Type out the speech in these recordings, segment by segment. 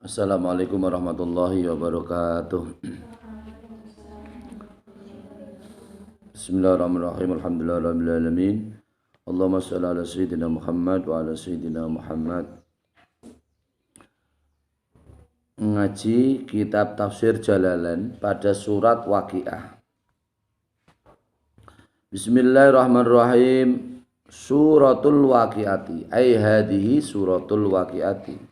Assalamualaikum warahmatullahi wabarakatuh. Bismillahirrahmanirrahim. Alhamdulillahirabbil alamin. Allahumma shalli ala sayyidina Muhammad wa ala sayyidina Muhammad. Ngaji kitab tafsir Jalalain pada surat Waqiah. Bismillahirrahmanirrahim. Suratul Waqiati. Ai hadhihi suratul Waqiati.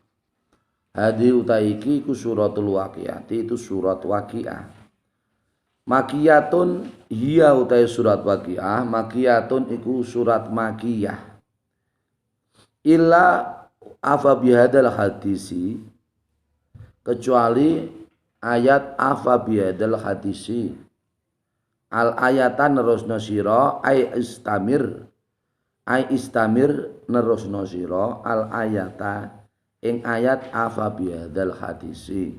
Hadi utaiki ku suratul Waqiati, itu surat Waqiah. Makiyatun hiya utai surat Waqiah, makiyatun iku surat makiyah. Illa afa bihadal hadisi, kecuali ayat afa bihadal hadisi. Al ayatan nerusno sira ay istamir nerusno sira al ayata ing ayat afa bihadzal hadisi.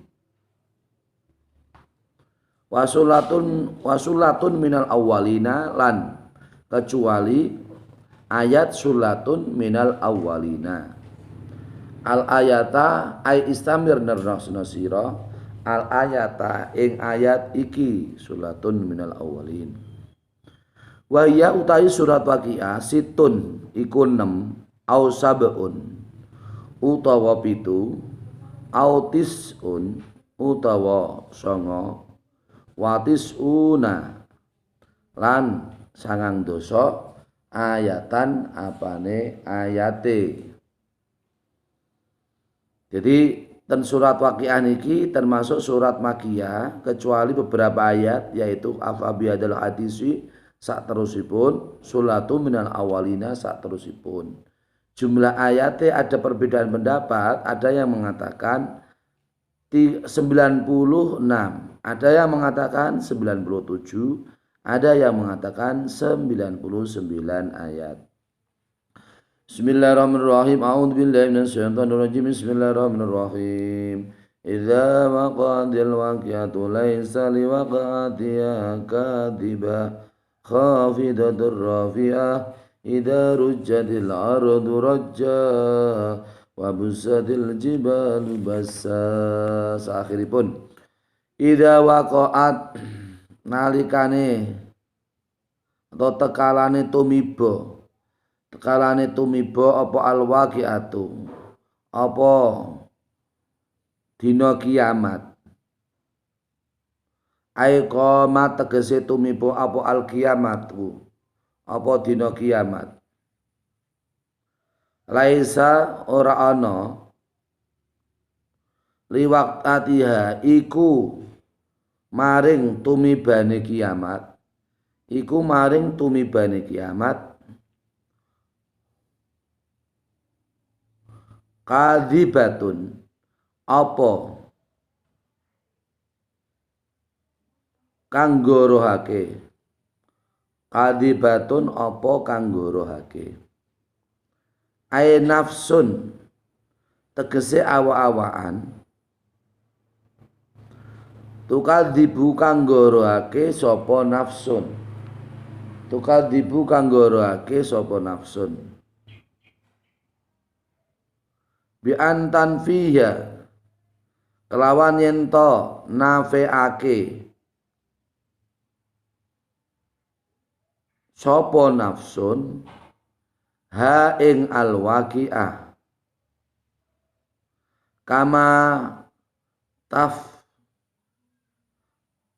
Wasulatun minal awwalina, lan kecuali ayat sulatun minal awwalina. Al ayata ay istamir nerusno sira al ayata ing ayat iki sulatun minal awwalin. Wa ya utai surat Waqiah situn iku 6 au sab'un utawa 7 autisun utawa 9 watisuna lan 9 ayatan apane ayate. Jadi dan surat Waqiah niki termasuk surat Makiyah kecuali beberapa ayat, yaitu afa bihadzal hadisi sak terusipun, sulatu minal awalina sak terusipun. Jumlah ayatnya ada perbedaan pendapat, ada yang mengatakan 96, ada yang mengatakan 97, ada yang mengatakan 99 ayat. Bismillahirrahmanirrahim. A'udzu billahi minasyaitonir rajim. Bismillahirrahmanirrahim. Idza waqa'atil waqi'atu laisa liwaqa'atiha kadhibah khafidatur rafi'ah idza rujjatil ardu rajja wa bussatil jibalu bassa. Akhiripun idza waqa'at nalikane atau tekalane tumiba apa al-waqi'atu, apa dina kiamat. Ai qamat tegese tumiba apa al-qiyamatu, apa dina kiamat. Laisa ora ana liwaqatiha iku maring tumibane kiamat, kadzibatun apa kang gorohake, kadzibatun apa kang gorohake. Ai nafsun tegese awa-awaan, tukadzibu kang gorohake sapa nafsun, tukadzibu kang gorohake sapa nafsun. Bi antan fiha kelawan yen to nafeake sapa nafsun ha ing al-waqiah kama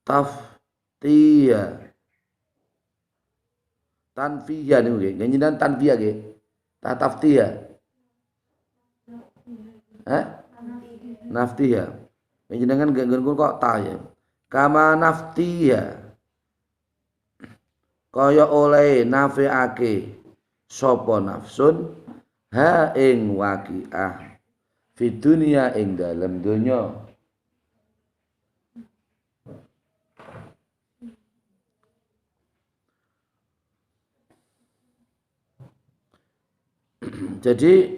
taftiya tanfiya niku nggih njenengan tanfiya nggih ta taftiya naftiha njenengan nggon kok ta ya kama naftiha kaya oleh nafiake sapa nafsun ha ing waqiah fi dunya ing dalem donya. Jadi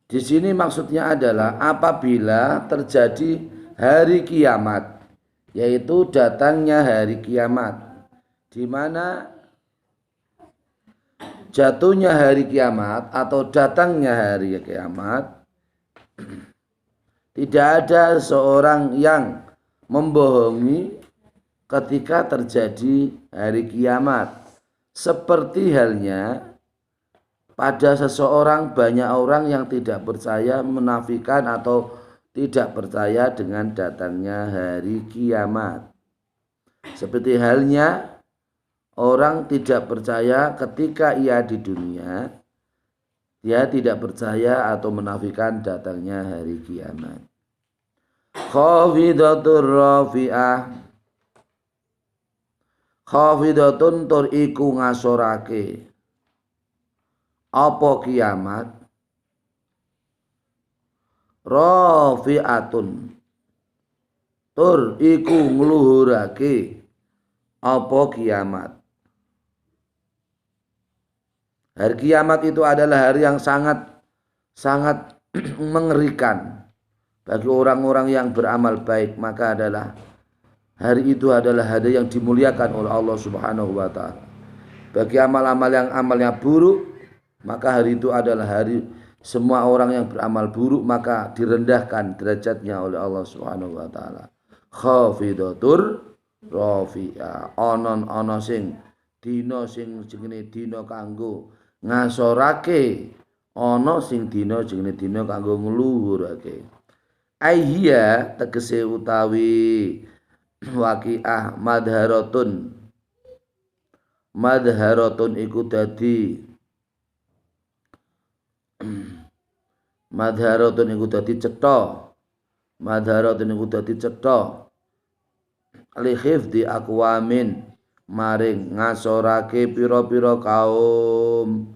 di sini maksudnya adalah apabila terjadi hari kiamat, yaitu datangnya hari kiamat, di mana jatuhnya hari kiamat atau datangnya hari kiamat Tidak ada seorang yang membohongi ketika terjadi hari kiamat. Seperti halnya pada seseorang, banyak orang yang tidak percaya, menafikan atau tidak percaya dengan datangnya hari kiamat. Seperti halnya orang tidak percaya ketika ia di dunia, dia tidak percaya atau menafikan datangnya hari kiamat. Khafidatur rafi'ah, khafidatun tur iku ngasorake apa kiamat, rafi'atun tur iku ngluhurake apa kiamat. Hari kiamat itu adalah hari yang sangat mengerikan bagi orang-orang yang beramal baik, maka adalah hari itu adalah hari yang dimuliakan oleh Allah Subhanahu wa taala. Bagi amal-amal yang amalnya buruk, maka hari itu adalah hari semua orang yang beramal buruk maka direndahkan derajatnya oleh Allah Subhanahu wa taala. Khafidatur rafi'ah, ana sing dina sing jenenge dina kanggo ngasorake, ana sing dina jenenge dina kanggo ngluhurake. Aihiya tegese utawi waqiah madharatun iku dadi madharatun iku dadi cetha, madharatun iku dadi cetha li hifdzi aqwamin maring ngasorake pira-pira kaum,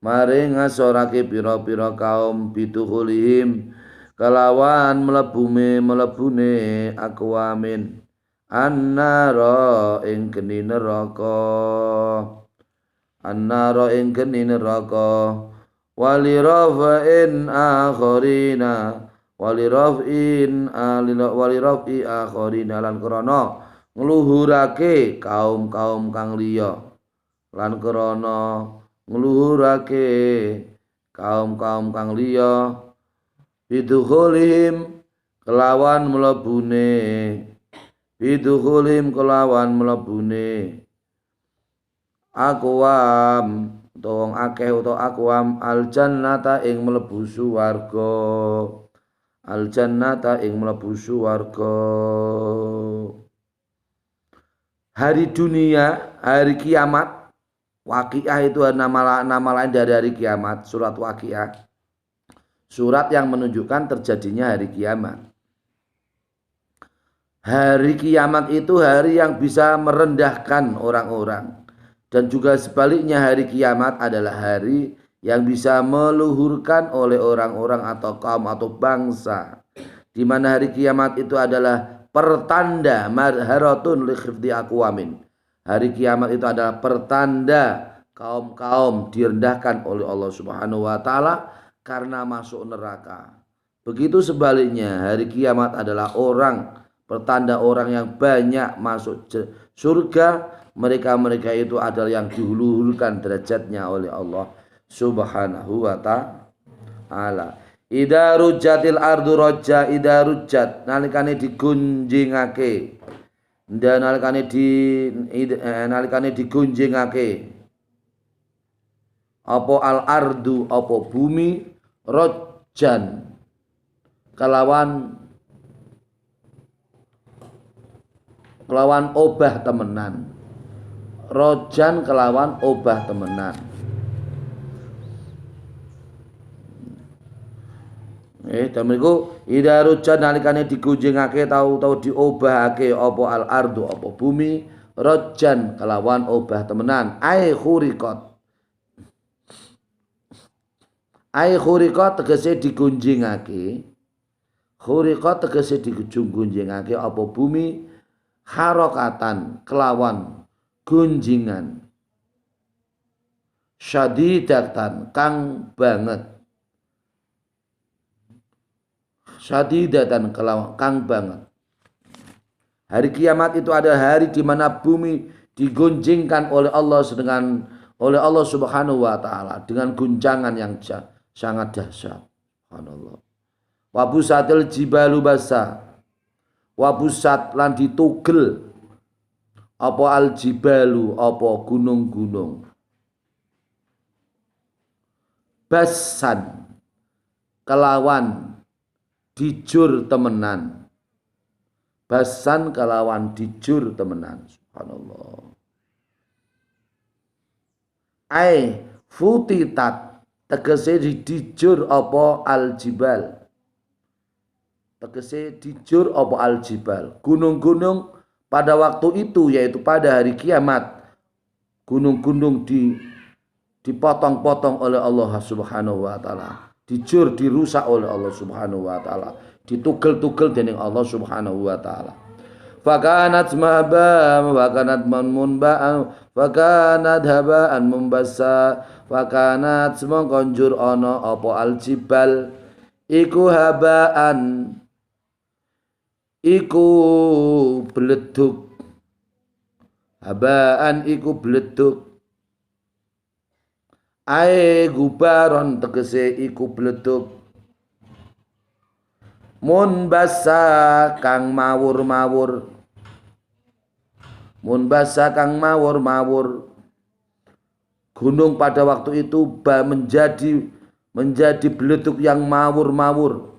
maring ngasorake pira-pira kaum bituhulihim kelawan mlebune aqwamin annara ing geni neraka, annara ing geni neraka, walirafin akharina, walirafin walirafi akharina lan krana ngluhurake kaum-kaum kang liya, lan krana ngluhurake kaum-kaum kang liya bidukhulihim kelawan mlebune, bidukhulihim kelawan mlebune aqwam wong akeh utawa aqwam aljannata ing mlebu swarga, aljannata ing mlebu swarga. Hari dunia, hari kiamat, waqiah itu nama lain dari hari kiamat, surat waqiah. Surat yang menunjukkan terjadinya hari kiamat. Hari kiamat itu hari yang bisa merendahkan orang-orang. Dan juga sebaliknya hari kiamat adalah hari yang bisa meluhurkan oleh orang-orang atau kaum atau bangsa. Di mana hari kiamat itu adalah pertanda madharatun li khifdi aqwamin. Hari kiamat itu adalah pertanda kaum-kaum direndahkan oleh Allah Subhanahu wa taala karena masuk neraka. Begitu sebaliknya hari kiamat adalah pertanda orang yang banyak masuk surga. Mereka itu adalah yang diluhurkan derajatnya oleh Allah Subhanahu wa ta'ala. Idza rujjatil ardu rajja, idza rujjat nalikane digunjingake, dan nalikane digunjingake apa al ardu apa bumi rajjan kelawan obah temenan, rojan kelawan obah temenan. Damriku ida rojan nalikane digunjingake tau diobahake apa al ardu apa bumi rojan kelawan obah temenan. Ai khuriqat tegese digunjingake, khuriqat tegese digunjingake apa bumi harokatan kelawan gunjingan, syadidatan kang banget, syadidatan kelawan kang banget. Hari kiamat itu adalah hari di mana bumi digunjingkan oleh Allah Subhanahu wa taala dengan guncangan yang sangat dahsyat. Subhanallah. Wabusatil jibalu basa. Wabusat lan ditugel apa al jibalu apa gunung-gunung. Basan kelawan dijur temenan. Basan kelawan dijur temenan. Subhanallah. Ai futitat tegese dijur apa al jibal. Tegese dijur apa al jibal. Gunung-gunung pada waktu itu yaitu pada hari kiamat. Gunung-gunung dipotong-potong oleh Allah Subhanahu wa taala. Dijur dirusak oleh Allah Subhanahu wa taala. Ditugel-tugel dening Allah Subhanahu wa taala. Fakanat mabam fakanat munba'an fakanat haba'an mumbassa fakanat semongkonjur ana apa aljibal iku haba'an iku bleduk haba'an iku bleduk ae gubaron tegese iku bleduk munbassa kang mawur-mawur munbassa kang mawur-mawur. Gunung pada waktu itu menjadi beleduk yang mawur-mawur,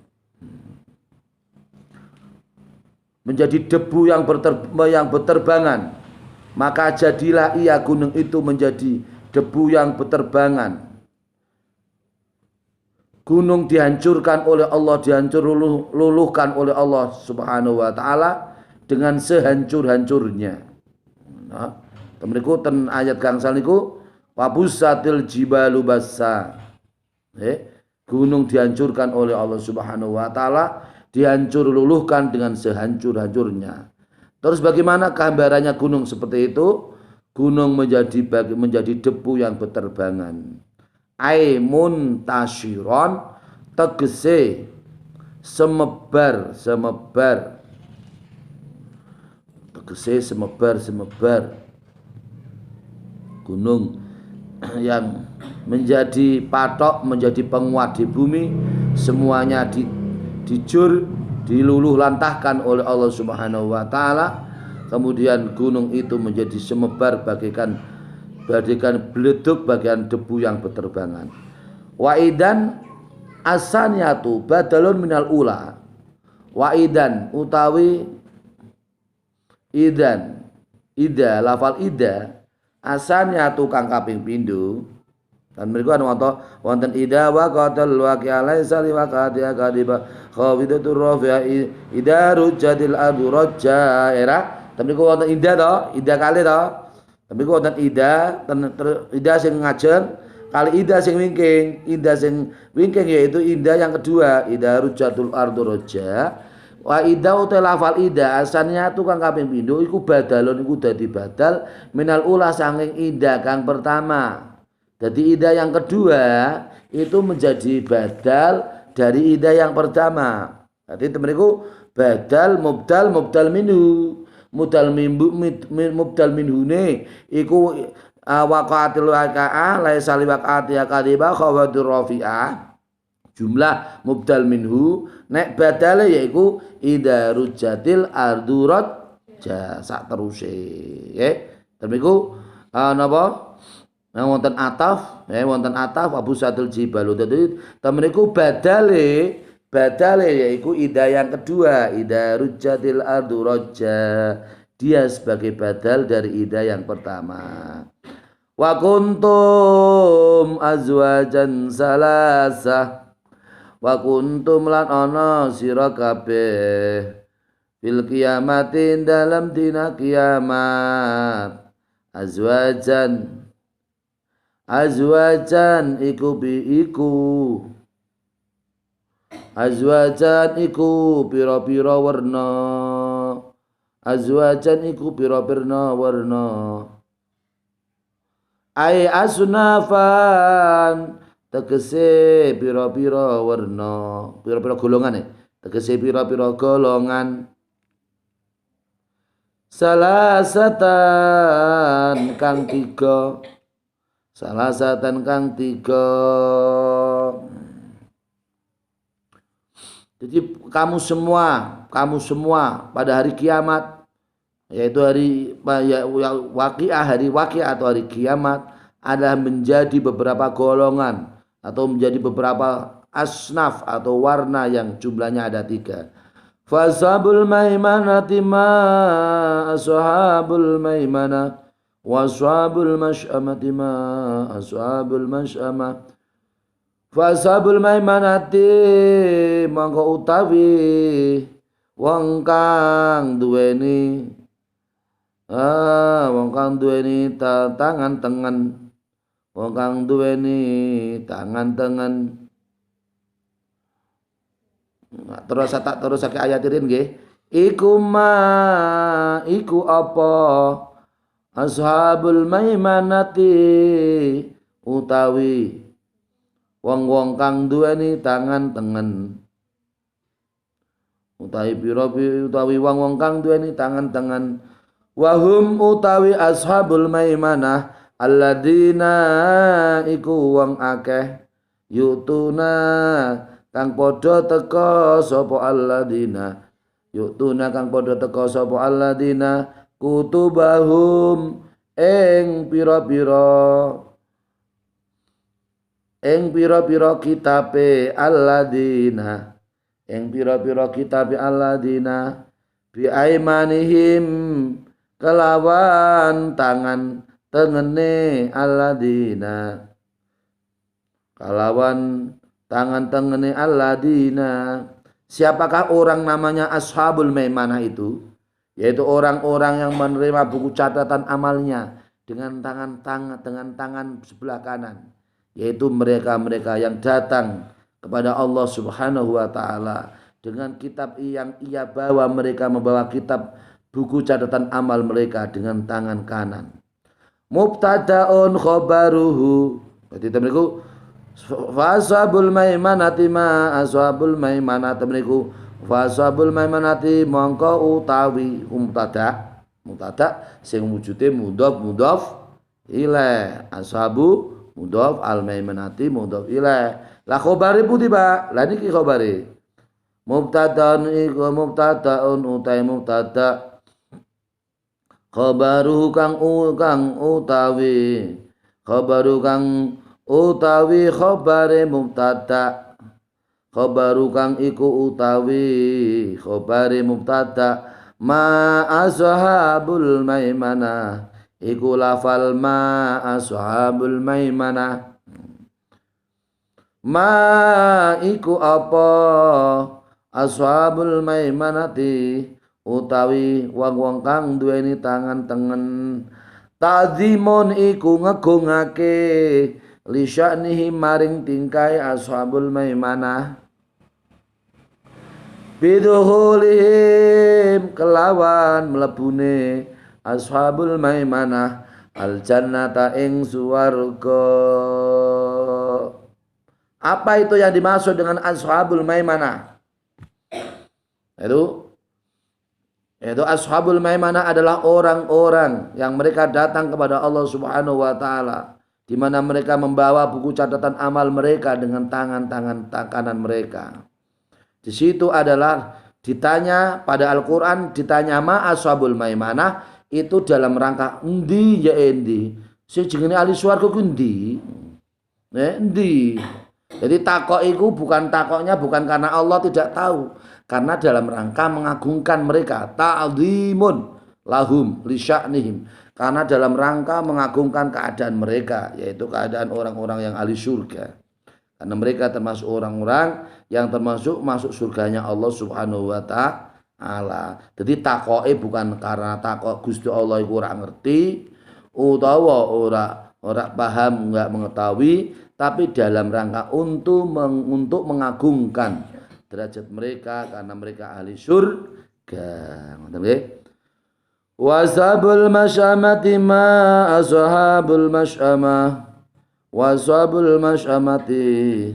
menjadi debu yang berterbangan, maka jadilah ia gunung itu menjadi debu yang berterbangan. Gunung dihancurkan oleh Allah, luluhkan oleh Allah Subhanahu wa taala dengan sehancur-hancurnya. Nah, temriku ten ayat gangsal niku wabusatil jibalu bassa. Gunung dihancurkan oleh Allah Subhanahu wa taala, dihancur luluhkan dengan sehancur-hancurnya. Terus bagaimana gambarannya gunung seperti itu? Gunung menjadi debu yang berterbangan. Aimun tashiron tegese semebar tegese semebar gunung yang menjadi patok, menjadi penguat di bumi, semuanya dijur diluluh lantahkan oleh Allah Subhanahu wa taala. Kemudian gunung itu menjadi semebar bagaikan beleduk, bagian debu yang berterbangan. Waidan asaniyatu badalun minal ula. Waidan utawi idan, ida lafal ida asaniyatu kang kaping pindho. Dan mereka anu wonten ida wa qatal waqi'a laisa li waqatiha kadiba khawidatur rafi'a ida rujjatil ardu rajja era. Tapi wonten ida to, ida kali to. Tapi wonten ida sing ngajeng kali ida sing wingking. Ida sing wingking yaitu ida yang kedua, ida rujjatul ardu rajja. Wa ida uta lafal ida asalnya tu kang kaping pindho iku badalun iku dadi badal minal ula saking ida kang pertama. Jadi ida yang kedua itu menjadi badal dari ida yang pertama. Jadi temeriku badal mubdal minhu. Mubdal minhune iku waqatil waqa'a laisa li waqa'atiha kadiba khawatir rafi'ah. Jumlah mubdal minhu nek badale yaiku idza rujjatil ardu rajja sak teruse nggih. Demiku napa wonten ataf wonten ataf Abu Satul Jibalu. Dadi temeniku badale yaiku ida yang kedua, ida rujjatil ardu rajja, dia sebagai badal dari ida yang pertama. Wa kuntum azwajan salasah, wa kuntum lan ana sira kabeh fil kiamatin dalam dina kiamat azwajan iku pira-pira warna. Azwajan iku pira-pira warna. Ai asnafan tegese pira-pira warna, pira-pira golongan tegese pira-pira golongan. Salasatan kang tiga. Jadi kamu semua pada hari kiamat, yaitu hari waqiah, hari waqiah atau hari kiamat, adalah menjadi beberapa golongan atau menjadi beberapa asnaf atau warna yang jumlahnya ada 3. Fashabul maimanati ma ashabul maimanah, washabul masy'amati ma ashabul masy'amah. Fashabul maimanati mangko utawi wong kang duweni tangan tengen, wong kang duweni tangan tengen. Terus ayatirin nggih. Iku apa ashabul maimanati utawi wong-wong kang duweni tangan tengen, utawi wong-wong kang duweni tangan tengen. Wahum utawi ashabul maimanah alladzina iku wong akeh yutuna kang padha teka sapa alladzina, yutuna kang padha teka sapa alladzina kutubahum ing pira-pira kitabe alladzina, ing pira-pira kitabe alladzina bi aimanihim kelawan tangan tengene alladzina, kelawan tangan tengene alladzina. Siapakah orang namanya ashabul maimanah itu? Yaitu orang-orang yang menerima buku catatan amalnya dengan tangan sebelah kanan, yaitu mereka-mereka yang datang kepada Allah Subhanahu wa taala dengan kitab yang ia bawa. Mereka membawa kitab buku catatan amal mereka dengan tangan kanan. Mubtadaun khabaruhu, berarti temeniku fasabul maimanati ma ashabul maimanati temeniku fasabul maimanati mongko utawi mubtada sing wujude mudhof ilaih, ashabu mudhof, al maimanati mudhof ilaih. La khabari putih Pak, la niki khabari mubtadaun iku mubtadaun utai mubtada, khabaru kang utawi khabare mubtada, khabaru kang iku utawi khabare mubtada. Ma ashabul maimanah iku lafal ma ashabul maimanah. Ma iku apa ashabul maimanati utawi wong-wong kang duweni tangan tengen. Ta'zimun iku ngegungake li sya'nihi maring tingkai ashabul maimanah, biduhulihim kelawan mlebune ashabul maimanah al jannata ing swarga. Apa itu yang dimaksud dengan ashabul maimanah? Yaitu ashabul maimanah adalah orang-orang yang mereka datang kepada Allah Subhanahu wa taala, di mana mereka membawa buku catatan amal mereka dengan tangan-tangan kanan mereka. Di situ adalah ditanya pada Al-Qur'an, ditanya ma ashabul maimanah itu dalam rangka endi ya endi. Sing jenenge ahli swarga ku endi? Endi? Jadi takok itu takoknya bukan karena Allah tidak tahu, karena dalam rangka mengagungkan mereka, ta'zimun lahum li sya'nihim, karena dalam rangka mengagungkan keadaan mereka, yaitu keadaan orang-orang yang ahli surga, karena mereka termasuk orang-orang yang masuk surganya Allah Subhanahu wa taala. Jadi takoke bukan karena takok Gusti Allah iku ora ngerti utawa ora paham, enggak mengetahui, tapi dalam rangka untuk mengagungkan derajat mereka karena mereka ahli surga. Ngoten nggih. Wasabul masyamati ma ashabul masyamah, wasabul masyamati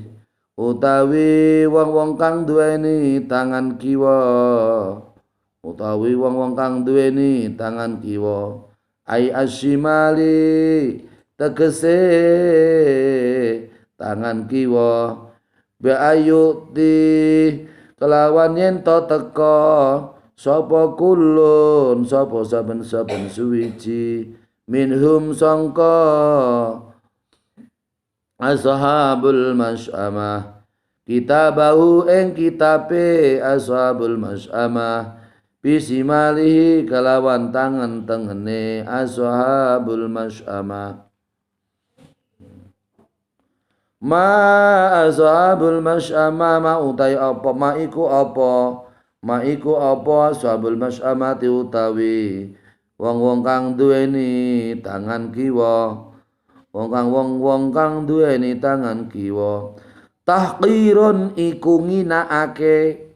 utawi wong-wong kang duweni tangan kiwa, utawi wong-wong kang duweni tangan kiwa, ai asyimali tegese tangan kiwa, bi ayuti kelawan yen to teka sapa kulun sapa saben-saben suwiji minhum sangka ashabul masyamah kitabahu ing kitabe ashabul masyamah bisimalihi kelawan tangan tengene ashabul masyamah ma ashabul masyamah ma utai apa ma iku apa ashabul masyamah utawi wong-wong kang duweni tangan kiwa wong kang duweni tangan kiwa tahqirun iku nginaake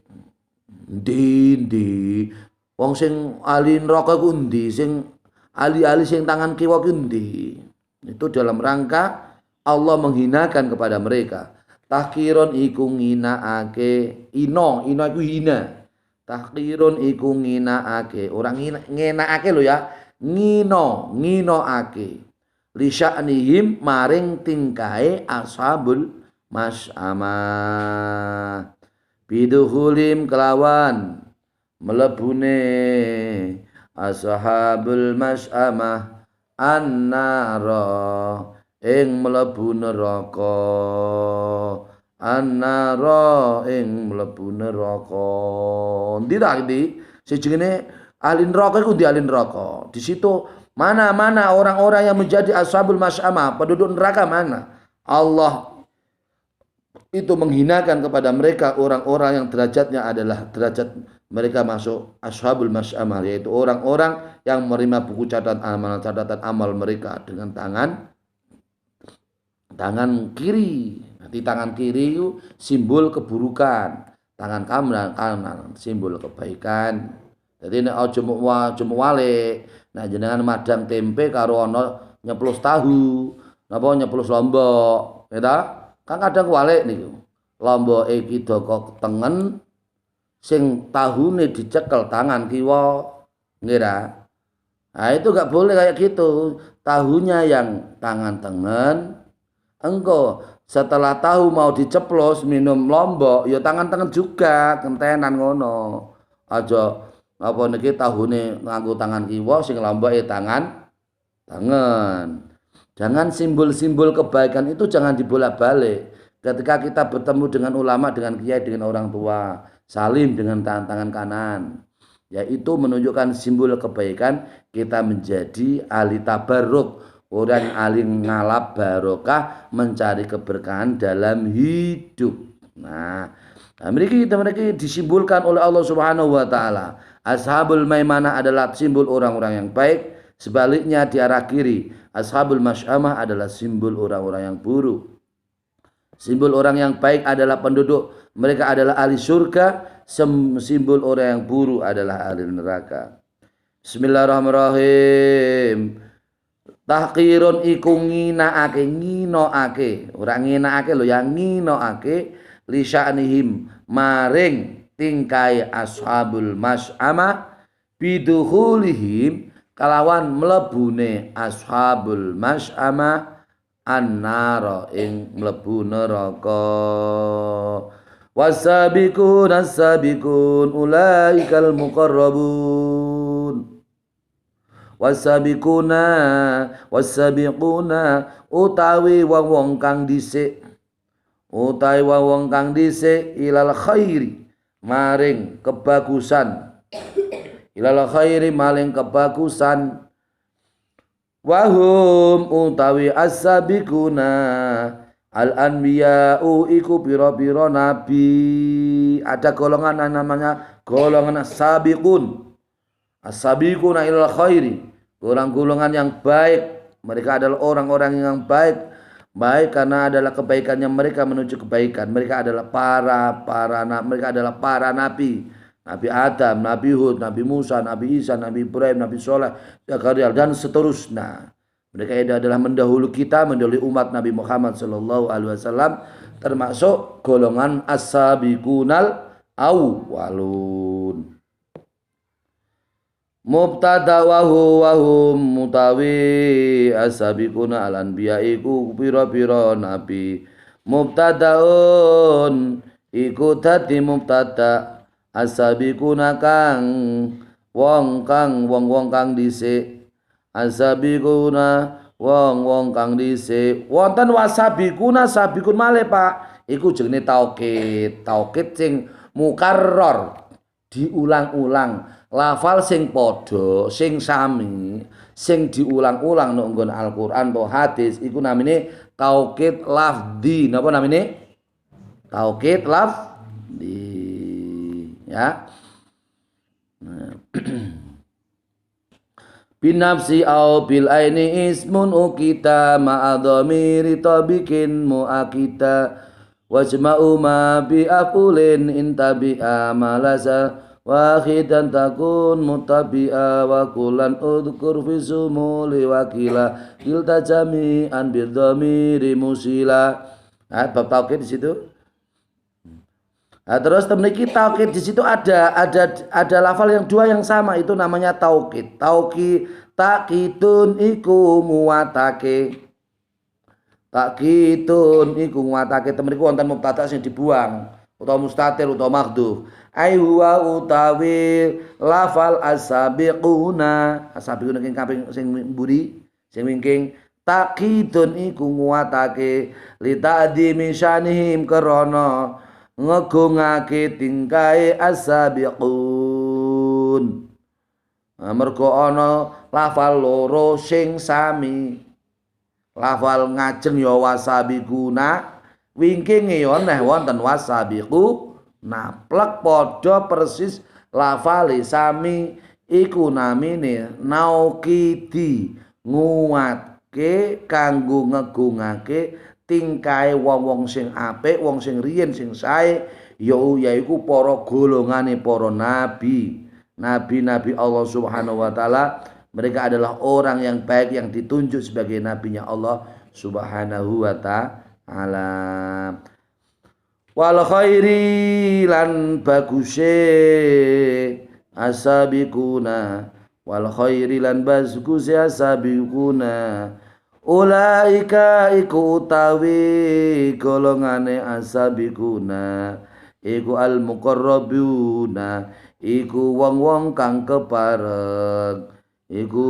ndi wong sing ahli neraka ku ndi sing ahli-ahli sing tangan kiwa ku ndi itu dalam rangka Allah menghinakan kepada mereka tahqirun iku nginaake ino iku hina tahqirun iku nginaake orang nginaake lho ya nginoake li sya'nihim maring tingkae ashabul masyamah biduhulim kelawan melebune ashabul masyamah annara ing mlebu neraka annara ing mlebu neraka ndi ta iki sejengene ahli neraka iku ndi ahli neraka di situ mana orang-orang yang menjadi ashabul masyamah penduduk neraka mana Allah itu menghinakan kepada mereka orang-orang yang derajatnya adalah derajat mereka masuk ashabul masyamah yaitu orang-orang yang menerima buku catatan amal mereka dengan tangan kiri. Nanti tangan kiri itu simbol keburukan, tangan kanan simbol kebaikan. Jadi nek aja muk wale, nah jenengan madang tempe karo ana nyeplos tahu, napa nyeplos lombok, ya ta? Kan kadang walik niku. Lomboke iki doko tengen sing tahune dicekel tangan kiwa, ngira. Nah itu gak boleh kayak gitu. Tahunya yang tangan tengen, engko setelah tahu mau diceplos minum lombok, ya tangan tengen juga, kentenan ngono. Aja apa niki tahune nganggo tangan kiwa, sing lomboke tangan. Jangan simbol-simbol kebaikan itu jangan dibolak-balik. Ketika kita bertemu dengan ulama, dengan kiai, dengan orang tua, salim dengan tangan kanan. Yaitu menunjukkan simbol kebaikan, kita menjadi ahli tabarruk, orang ahli ngalap barokah, mencari keberkahan dalam hidup. Nah, mereka disimbolkan oleh Allah Subhanahu wa taala. Ashabul maimanah adalah simbol orang-orang yang baik. Sebaliknya di arah kiri, ashabul masyamah adalah simbol orang-orang yang buruk. Simbol orang yang baik adalah penduduk, mereka adalah ahli surga. Simbol orang yang buruk adalah ahli neraka. Bismillahirrahmanirrahim. Tahqirun iku nginoake, ora nginaake lho ya, nginoake li sya'nihim maring tingkai ashabul masyamah biduhulihim kalawan mlebune ashabul masyamah annara ing mlebu neraka. Wasabiqun as-sabiqun ulaikal muqarrabun. Wasabiquna utawi wong kang dhisik ilal khairi maring kebagusan wahum utawi as-sabiquna al-anbiya'u iku pira-pira nabi. Ada golongan namanya golongan as-sabiquna ilal khairi, golongan yang baik. Mereka adalah orang-orang yang baik karena adalah kebaikannya mereka menuju kebaikan. Mereka adalah mereka adalah para nabi. Nabi Adam, Nabi Hud, Nabi Musa, Nabi Isa, Nabi Ibrahim, Nabi Soleh, Zakaria dan seterusnya. Mereka adalah mendahului umat Nabi Muhammad sallallahu alaihi wasallam, termasuk golongan as-sabiqunal awwalun. Mubtada wa hum mutawi as-sabiquna al-anbiya iku pira-pira nabi. Mubtadaun iku dadi mubtada, as-sabiquna kang wong kang dhisik, as-sabiquna wong kang dhisik. Wonten wasabiquna sabiqun malih Pak, iku jenenge taukid sing mukarrar, diulang-ulang, lafal sing padha, sing sami, sing diulang-ulang nek nggon Al-Qur'an atau hadis iku namine taukid lafzi. Napa namine? Taukid lafzi, ya. Binafsi au bil aini ismun ukita ma'adhamiri tabikin mu'akita wajma'u ma bi'afulin intabi'a malasa wahidan takun mutabi'a wa kulan udhkur fi sumuli wakila kilta jami'an bidhamiri musila. Bab taukid di situ. Nah, terus memiliki taukid di situ ada lafal yang dua yang sama, itu namanya taukid. Takidun iku nguwatake. Takidun iku nguwatake temriku wonten mubtada sing dibuang utawa mustatir utawa maghdhuf. Ai huwa utawi lafal as-sabiquna. As-sabiquna sing mburi, sing wingking. Takidun iku nguwatake li ta'dhimi syanihim krana ngegungake tingkae as-sabiqun. Mergo ana lafal loro sing sami. Lafal ngajeng ya wasabiquna, wingkinge ya neh wonten wasabiquna. Plek padha persis lafale sami iku namine naukidi, nguatke kanggo ngegungake tingkae wong-wong sing apik, wong sing riyen sing sae, yaiku para golongane para nabi. Nabi-nabi Allah Subhanahu wa taala, mereka adalah orang yang baik yang ditunjuk sebagai nabinya Allah Subhanahu wa taala. Wal khairi lan baguse asabiquna, wal khairi lan baguse asabiquna. Ulaika iku utawi golongane asabiquna, iku al-muqarrabuna, iku wong-wong kang kepareng, iku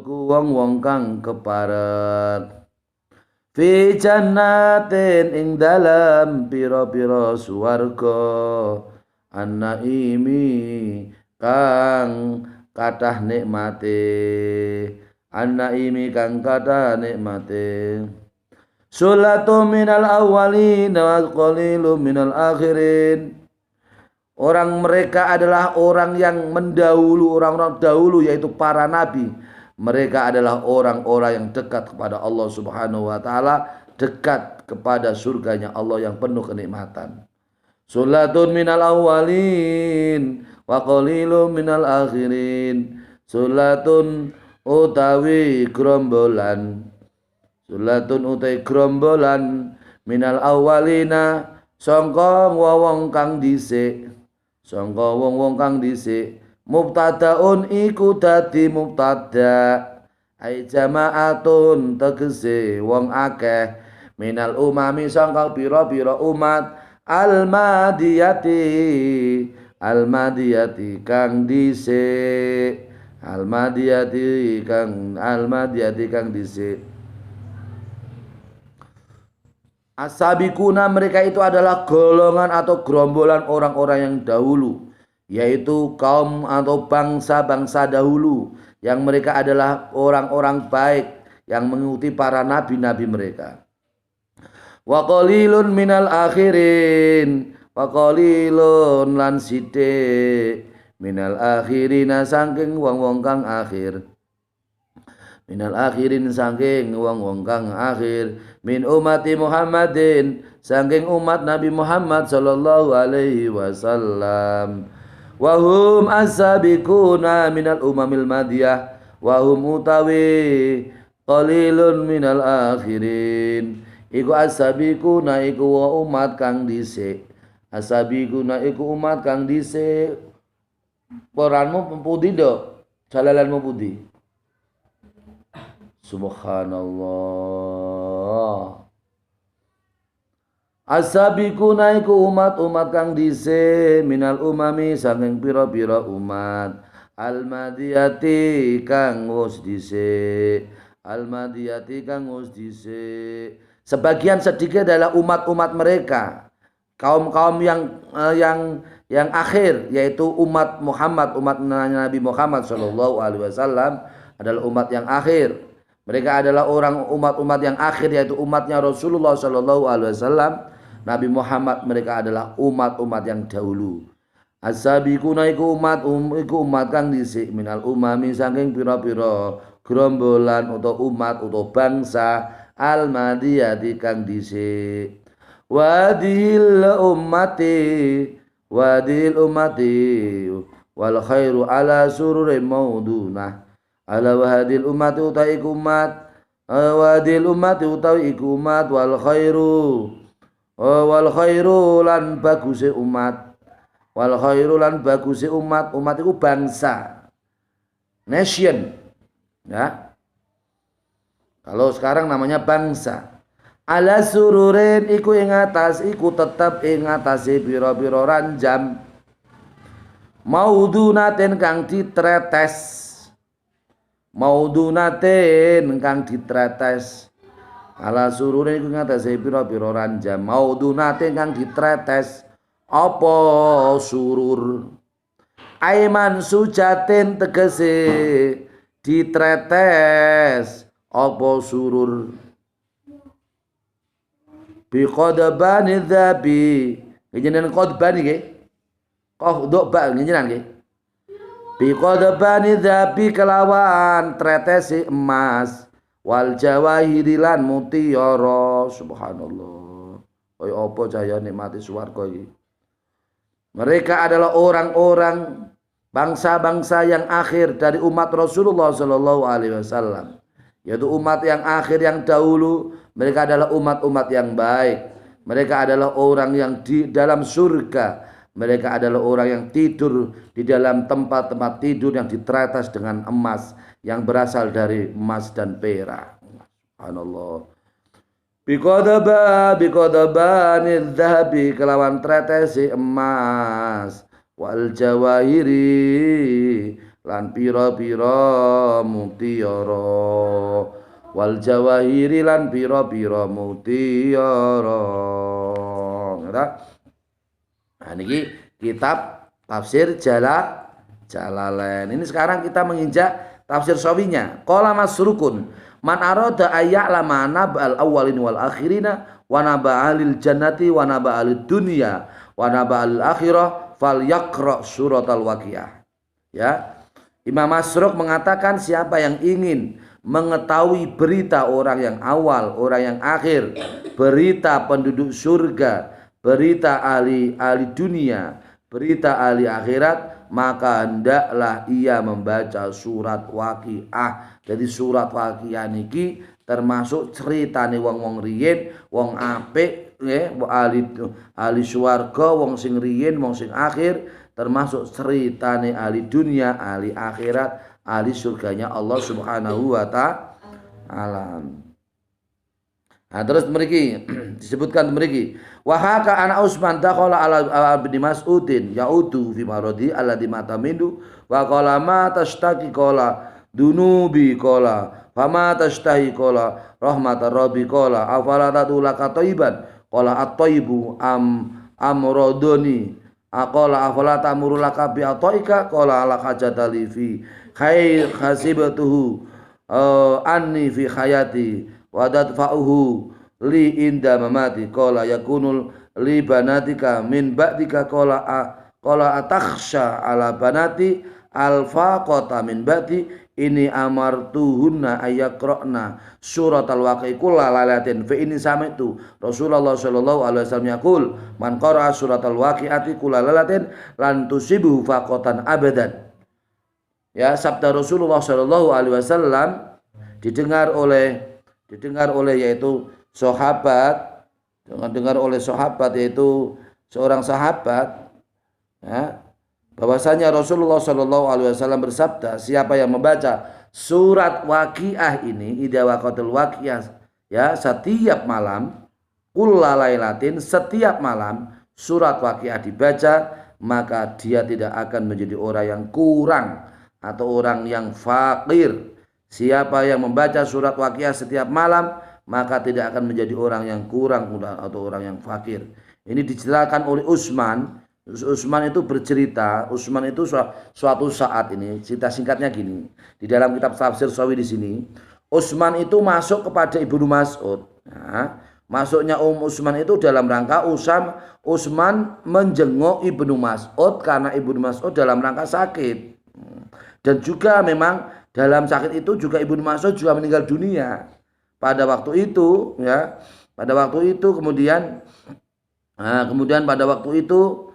wong-wong kang kepareng. Fi jannatin ing dalam pira-pira swarga, an-naimi kang kathah nikmate, an-naimi kang kathah nikmate. Sulatu minal awwalin wa qalilu minal akhirin. Orang mereka adalah orang yang mendahulu, orang-orang dahulu yaitu para nabi. Mereka adalah orang-orang yang dekat kepada Allah Subhanahu wa taala, dekat kepada surganya Allah yang penuh kenikmatan. Sulatun minal awwalin wa qalilun minal akhirin. Sulatun utawi grombolan, sulatun utawi grombolan minal awwalina sangka wong kang dhisik, sangka wong kang dhisik. Mubtadaun iku dadi mubtada, ai jama'atun tegese wong akeh, minal umami sangka pira-pira umat, al-madiyati kang dhisik, al-madiyati kang dhisik. As-sabiquna mereka itu adalah golongan atau gerombolan orang-orang yang dahulu, yaitu kaum atau bangsa-bangsa dahulu, yang mereka adalah orang-orang baik yang mengikuti para nabi-nabi mereka. Wa qalilun minal akhirin, wa qalilun lan sithik minal akhirina saking wong-wong kang akhir, minal akhirin saking wong-wong kang akhir, min umati Muhammadin saking umat Nabi Muhammad sallallahu alaihi wasallam. Wahum as-sabiquna minal umamil madiyah, wahum utawi qalilun minal akhirin. Iku as-sabiquna iku umat kang dhisik, as-sabiquna iku umat kang dhisik. Peranmu pudi do, jalalanmu pudi. Subhanallah. As-sabiquna iku umat-umat kang dhisik minal umami saking pira-pira umat al-madiyati kang wis dhisik sebagian sedikit adalah umat-umat mereka kaum-kaum yang akhir yaitu umat Muhammad umat Nabi Muhammad sallallahu alaihi wasallam adalah umat yang akhir mereka adalah umat-umat yang akhir yaitu umatnya Rasulullah sallallahu alaihi wasallam Nabi Muhammad mereka adalah umat-umat yang dahulu. As-sabiquna iku umat kang dhisik minal umami saking pira-pira gerombolan utawa umat utawa bangsa al-madiyati kang dhisik. Wadil ummati wal khairu ala sururin maudunah. Ala wadil ummati utawi iku umat wadil ummati utawi iku umat wal khairu lan baguse umat umat itu bangsa nation ya kalau sekarang namanya bangsa ala sururin iku ing atas iku tetep ing atase pira-pira ranjam maudunaten kang ditretes ala surure iku ngatasi pira-pira ranjam maudunate kang ditretes apa surur aiman sujatin tegese ditretes apa surur bi qadbani dzabi njenengan qadban iki kok ndok bak njenengan iki bi qadbani dzabi kelawan tretesi emas wal jawahirilan mutiara subhanallah kaya apa cahya nikmati swarga iki mereka adalah orang-orang bangsa-bangsa yang akhir dari umat Rasulullah sallallahu alaihi wasallam yaitu umat yang akhir yang dahulu mereka adalah umat-umat yang baik mereka adalah orang yang di dalam surga mereka adalah orang yang tidur di dalam tempat-tempat tidur yang diteratas dengan emas yang berasal dari emas dan perak. Subhanallah. Biqadabanil dhahabi kelawan tretesi emas wal jawahiri lan pira-pira mutiara wal jawahiri lan pira-pira mutiara. Nah niki kitab tafsir Jalalain. Ini sekarang kita menginjak tafsir sawinya. Qala Masrukun man arada ayya'lama naba'al awwalin wal akhirina wa naba'alil jannati wa naba'alid dunya wa naba'alil akhirah falyaqra suratal waqiah. Ya. Imam Masruk mengatakan siapa yang ingin mengetahui berita orang yang awal, orang yang akhir, berita penduduk surga, berita ahli dunia, berita ahli akhirat, maka hendaklah ia membaca surat Waqiah. Jadi surat Waqiah niki termasuk ceritane wong-wong riyin, wong apik nggih, ahli swarga, wong sing riyin, wong sing akhir, termasuk ceritane ahli dunia, ahli akhirat, ahli surganya Allah Subhanahu wa taala. Nah, terus mriki disebutkan mriki wa haka ana Utsman dakhala ala bin Mas'udin yaudu fi maradi alladhi mata mindu wa qala ma tashtaki qala dunubi qala fama tashtahi qala rahmatar rabbi qala afala tatulaka thayyiban qala at-thayyibu amradoni aqala afala tamurulaka bi ataika qala la hajatali fi khair hasibatuhu anni fi hayati wa tadfa'uhu li inda mamati qala yakunul li banatika min ba'dika qala atakhsha ala banati alfaqata min ba'di ini amartuhunna ayaqra'na suratal waqiah kullalatin fa ini sami'tu Rasulullah sallallahu alaihi wasallam yaqul man qara'a suratal waqiati kullalatin lan tusibuhu faqatan abadan. Ya, sabda Rasulullah sallallahu alaihi wasallam didengar oleh yaitu sahabat, dengar oleh sahabat yaitu seorang sahabat, ya, bahwasanya Rasulullah Shallallahu Alaihi Wasallam bersabda, siapa yang membaca surat Waqiah ini, idza waqatul waqiah, ya, setiap malam kullalailatin, setiap malam surat Waqiah dibaca, maka dia tidak akan menjadi orang yang kurang atau orang yang fakir. Siapa yang membaca surat Waqiah setiap malam, maka tidak akan menjadi orang yang kurang atau orang yang fakir. Ini dijelaskan oleh Utsman. Utsman itu bercerita, Utsman itu suatu saat, ini cerita singkatnya gini. Di dalam kitab tafsir Sawi di sini, Utsman itu masuk kepada Ibnu Mas'ud. Nah, masuknya Utsman itu dalam rangka Utsman menjenguk Ibnu Mas'ud karena Ibnu Mas'ud dalam rangka sakit. Dan juga memang dalam sakit itu juga Ibnu Mas'ud juga meninggal dunia. Pada waktu itu ya, pada waktu itu kemudian pada waktu itu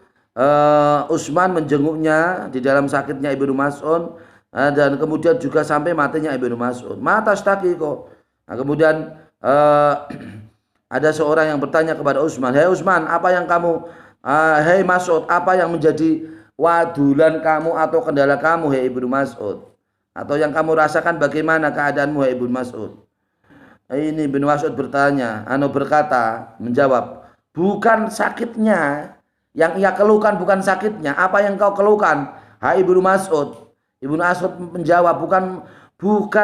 Utsman menjenguknya di dalam sakitnya Ibnu Mas'ud, dan kemudian juga sampai matinya Ibnu Mas'ud. Mata staki kok. Nah, kemudian ada seorang yang bertanya kepada Utsman, "Hei Utsman, apa yang kamu hei Mas'ud, apa yang menjadi wadulan kamu atau kendala kamu, hei Ibnu Mas'ud? Atau yang kamu rasakan bagaimana keadaanmu, hei Ibnu Mas'ud?" Ini Ibnu Mas'ud berkata, menjawab, "Bukan sakitnya, yang ia keluhkan bukan sakitnya. Apa yang kau keluhkan, hai Ibnu Mas'ud?" Ibnu Mas'ud menjawab, bukan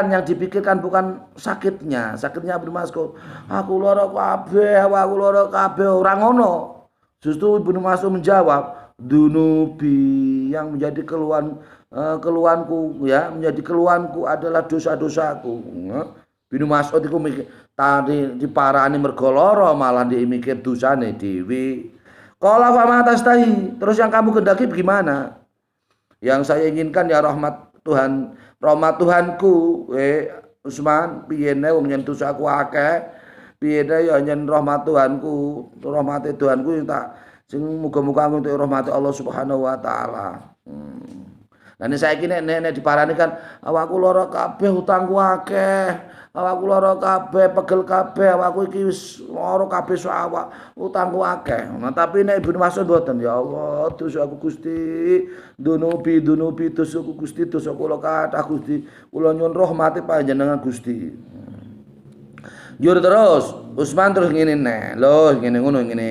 yang dipikirkan, bukan sakitnya. Sakitnya Ibnu Mas'ud, aku lara kabeh, orang ngono. Justru Ibnu Mas'ud menjawab, dunubi, yang menjadi keluhanku ya, menjadi keluhanku adalah dosa-dosaku. Ibnu Mas'ud iku mikir tadi diparani mergo lara, malah dia mikir dosane dhewe. Qala fa ma tastahi, terus yang kamu kendaki bagaimana? Yang saya inginkan ya rahmat Tuhan, rahmat Tuhanku, Utsman, piye ne wong yen dosaku akeh, piye ne ya yen rahmat Tuhanku, rahmate Tuhanku yang tak sing muga-muga aku entuk rahmat Allah Subhanahu wa taala. Lah nek saiki nek diparani kan awakku lara kabeh, utangku akeh, awakku lara kabeh, pegel kabeh, awakku iki wis lara kabeh awak, utangku akeh. Nah, tapi nek Ibnu Mas'ud mboten, ya Allah, dosaku Gusti, dunubi dosaku Gusti, dosa kula kathah Gusti, kula nyuwun rahmate panjenengan Gusti. Jur terus, Utsman terus ngene nek. Lho, ngene ngono ngene.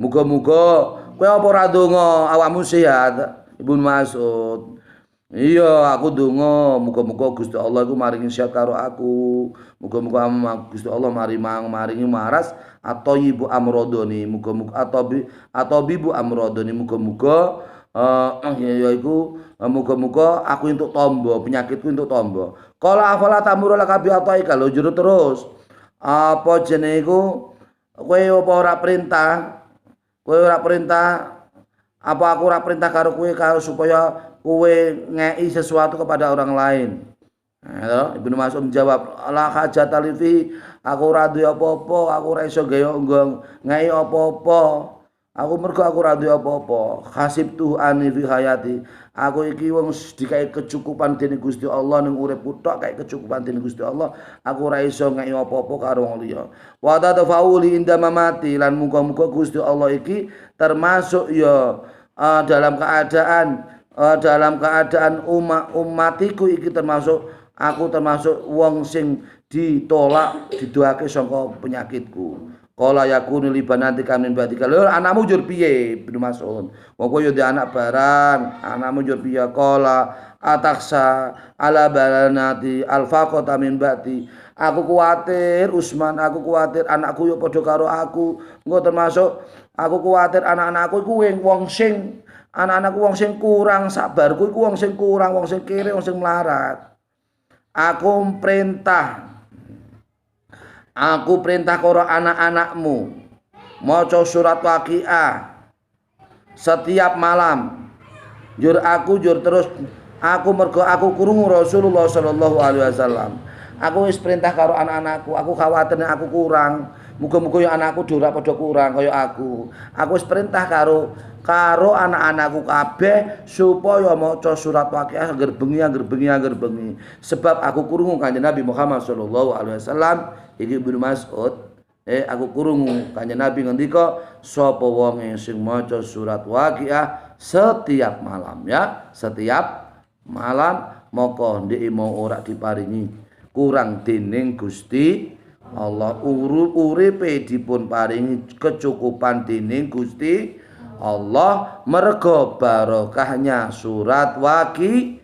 Muga-muga kowe apa ora ndonga awakmu sehat, Ibnu Mas'ud. Iya, aku donga muga-muga Gusti Allah iku maringi sehat karo aku. Muga-muga Gusti Allah maringi maras atau ibu amrodoni, muga-muga atau bibu amrodoni, muga-muga yaiku muga-muga aku entuk tombo, penyakitku entuk tombo. Qala afala tamuru laka bi ataika, lho juru terus. Apa jenenge iku kowe apa ora perintah? Kowe ora perintah apa aku ora perintah karo kowe supaya kowe ngei sesuatu kepada orang lain. Nah, Ibnu Mas'ud menjawab, la hajata li fi, aku ora duwe apa-apa, aku ora iso ngei apa-apa. Aku mergo aku ora duwe apa-apa. Hasibtu ani fi hayati. Aku iki wong dikai kecukupan dening Gusti Allah ning uripku tok, kae kecukupan dening Gusti Allah. Aku ora iso ngei apa-apa karo wong liya. Wa tadfauli inda mamati, lan muga-muga Gusti Allah iki termasuk ya dalam keadaan umatiku iki termasuk aku termasuk wong sing ditolak didoake saka penyakitku. Qala yakunu li banati kamin batika. Lho anakmu jur piye Ibnu Mas'ud? Wong kowe yo ndek anak barang, anakmu jur piye? Qala ataksa ala banati alfaqata min bati. Aku kuwatir Utsman, aku kuwatir anakku yo padha karo aku. Engko termasuk aku kuwatir anak-anakku iku wong sing anak-anakku wong sing kurang sabarku iku wong sing kurang, wong sing kere, wong sing melarat. Aku perintah karo anak-anakmu maca surat Waqiah setiap malam. Jur terus aku mergo aku krungu Rasulullah sallallahu alaihi wasallam. Aku wis perintah karo anak-anakku, aku khawatir nek aku kurang. Muga-muga ya anakku ora padha kurang kaya aku. Aku wis perintah karo anak-anakku kabeh supaya maca surat Waqiah angger bengi. Sebab aku krungu Kanjeng Nabi Muhammad sallallahu alaihi wasallam iki Ibnu Mas'ud, aku krungu Kanjeng Nabi ngendika sapa wong sing maca surat Waqiah setiap malam ya, setiap malam maka ndek mau ora diparingi kurang dening Gusti Allah uripe dipun paringi kecukupan dening Gusti Allah merga barokahnya surat Waqiah.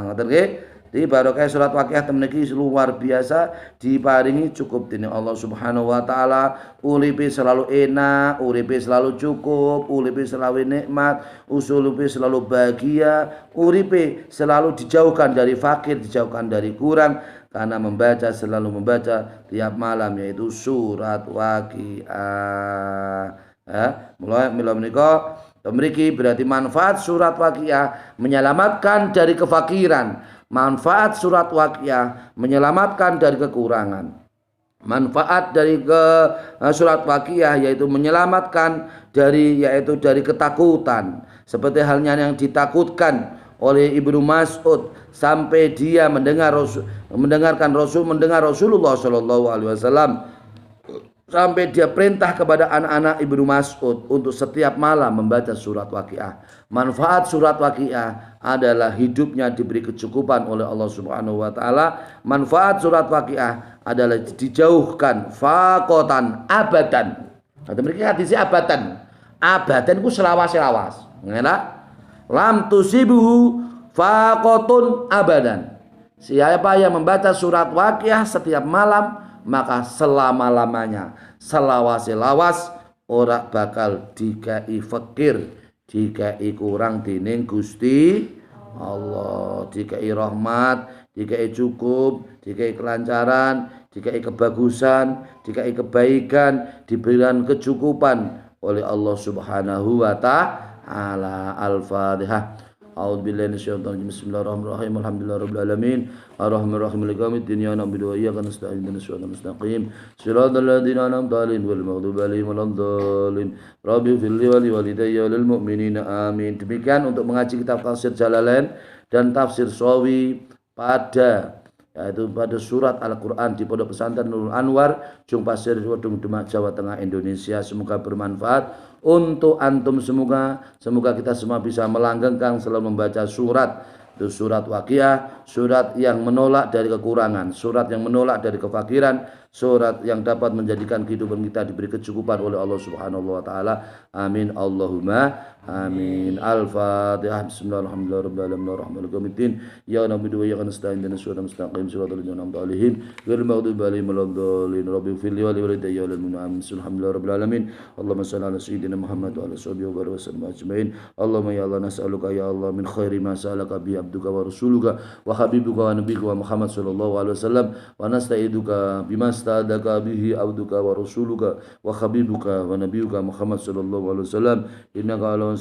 Ngoten nggih. Di barokah surat Waqiah temen iki luar biasa diparingi cukup dening Allah Subhanahu wa taala, uripe selalu enak, uripe selalu cukup, uripe selalu nikmat, uripe selalu bahagia, uripe selalu dijauhkan dari fakir, dijauhkan dari kurang karena selalu membaca tiap malam yaitu surat Waqiah. Mulai mila menika mriki berarti manfaat surat Waqiah menyelamatkan dari kefakiran. Manfaat surat Waqiah menyelamatkan dari kekurangan. Manfaat dari surat Waqiah yaitu menyelamatkan dari ketakutan. Seperti halnya yang ditakutkan oleh Ibnu Mas'ud sampai dia mendengar Rasulullah Shallallahu Alaihi Wasallam, sampai dia perintah kepada anak-anak Ibnu Mas'ud untuk setiap malam membaca surat Waqiah. Manfaat surat Waqiah adalah hidupnya diberi kecukupan oleh Allah Subhanahu wa taala. Manfaat surat Waqiah adalah dijauhkan faqatan abadan. Ada mriki hadis abadan. Abadan ku selawas-selawas. Ngena? Lam tusibuhu faqatun abadan. Siapa yang membaca surat Waqiah setiap malam, maka selama-lamanya selawas-selawas ora bakal dikai fakir, dikai kurang dening Gusti Allah, dikai rahmat, dikai cukup, dikai kelancaran, dikai kebagusan, dikai kebaikan, diberikan kecukupan oleh Allah Subhanahu wa taala. Al-Fatihah. A'udzubillahi minasyaitonir rajim. Bismillahirrahmanirrahim. Alhamdulillahirabbil alamin. Arrahmanirrahim. Maliki yaumiddin. Iyyaka na'budu wa iyyaka nasta'in. Ihdinas siratal mustaqim. Shiratal ladzina an'amta 'alaihim ghairil maghdubi 'alaihim waladdallin. Rabbi ighfirli wa liwalidayya walil mu'minina. Amin. Demikian untuk mengaji kitab tafsir Jalalain dan tafsir Shawi pada surat Al-Quran di Pondok Pesantren Nurul Anwar, Jung Pasir, Wedung Demak, Jawa Tengah, Indonesia. Semoga bermanfaat untuk antum semoga kita semua bisa melanggengkan selalu membaca surat Waqiah, surat yang menolak dari kekurangan, surat yang menolak dari kefakiran, surat yang dapat menjadikan kehidupan kita diberi kecukupan oleh Allah Subhanahu wa taala. Amin Allahumma amin. Al-Fatihah. Bismillahirrahmanirrahim. Ya na'budu wa iyyaka nasta'in. Ihdinas siratal mustaqim. Siratal ladzina an'amta 'alaihim ghairil maghdubi 'alaihim waladdallin. Rabbi ighfirli wa liwalidayya walil mu'minin. Amin. Alhamdulillahirabbil alamin. Allahumma shalli ala sayyidina Muhammad wa ala sahbihi wa barik wa sallim ajmain. Allahumma ya Allah nas'aluka ya Allah min khairi ma sa'alaka bi abduka wa rasuluka wa habibuka wa nabiyuka Muhammad sallallahu alaihi wasallam wa nasta'iduka bima sta'adaka bihi abduka wa rasuluka wa habibuka wa nabiyuka Muhammad sallallahu alaihi wasallam innaka ala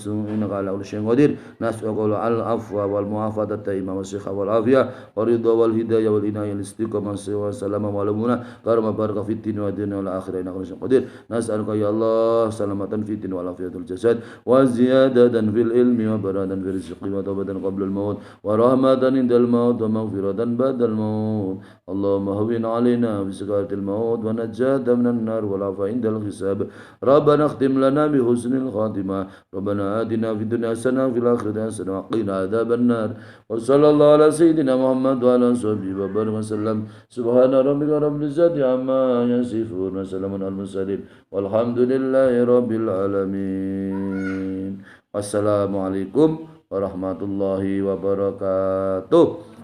kulli syai'in qadir. Nas'aluka al-afwa wal mu'afata taimah wa sikha wal afiyah wa ridha wal hidayah wal inayah wal istiqamah wa salama wa lamuna karama baraka fid din wa dunya wal akhirah innaka ala kulli syai'in qadir. Nas'aluka ya Allah salamatan fid din wal afiyatul jasad wa ziyadatan fil ilmi wa baradan fil rizqi wa tawbatan qabla al maut wa rahmatan indal maut wa maghfiratan ba'dal maut. Allahumma hawwin 'alaina bi sakaratil maut wa najjatan minan nar wal afa indal hisab. Rabbana khtim lana bi husnil khatimah. Rabbana atina fid dunya hasanah wa fil akhirati hasanah wa qina adzaban nar. Wa sallallahu ala sayyidina Muhammad wa ala sahbihi wa barik wa sallam. Subhana rabbika rabbil izzati amma yasifun wa salamun al mursalin walhamdulillahi rabbil alamin. Wassalamualaikum warahmatullahi wabarakatuh.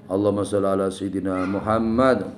Allahumma shalli ala sayyidina Muhammad.